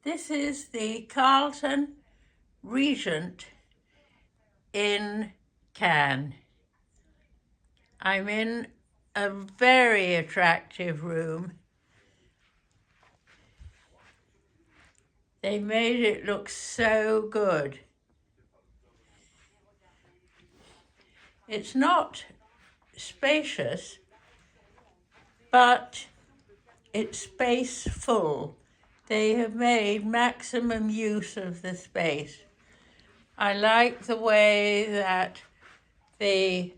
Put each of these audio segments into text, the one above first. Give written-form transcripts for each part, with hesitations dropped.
This is the Carlton Regent in Cannes. I'm in a very attractive room. They made it look so good. It's not spacious, but it's spaceful. They have made maximum use of the space. I like the way that the,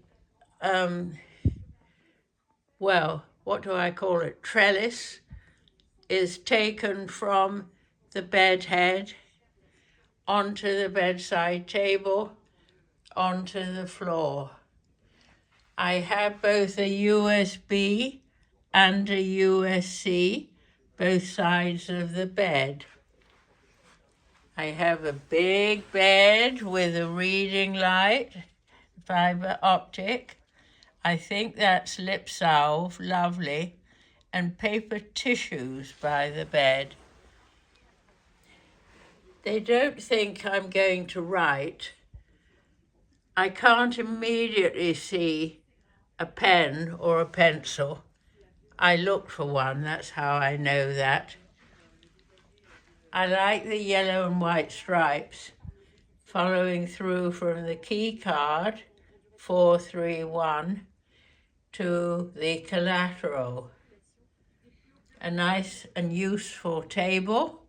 what do I call it? Trellis is taken from the bed head onto the bedside table, onto the floor. I have both a USB and a USB, both sides of the bed. I have a big bed with a reading light, fiber optic. I think that's lip salve, lovely, and paper tissues by the bed. They don't think I'm going to write. I can't immediately see a pen or a pencil. I looked for one, that's how I know that. I like the yellow and white stripes following through from the key card 431 to the collateral. A nice and useful table.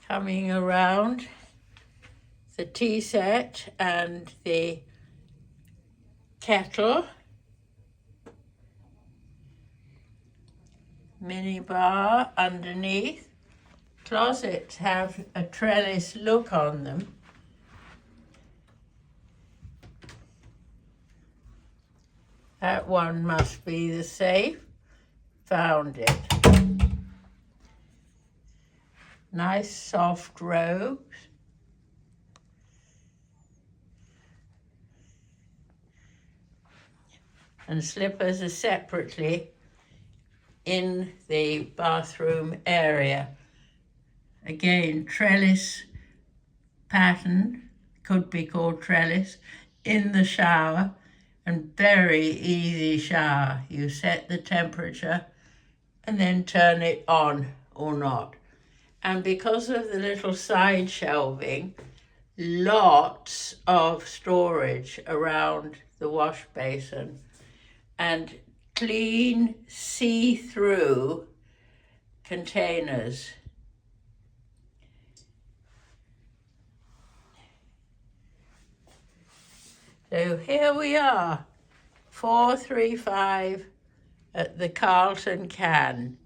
Coming around, the tea set and the kettle. Mini bar underneath. Closets have a trellis look on them. That one must be the safe. Found it. Nice soft robes. And slippers are separately in the bathroom area. Again, trellis pattern, could be called trellis, in the shower, and very easy shower. You set the temperature and then turn it on or not. And because of the little side shelving, lots of storage around the wash basin and clean see-through containers. So here we are, 435 at the Carlton Cannes.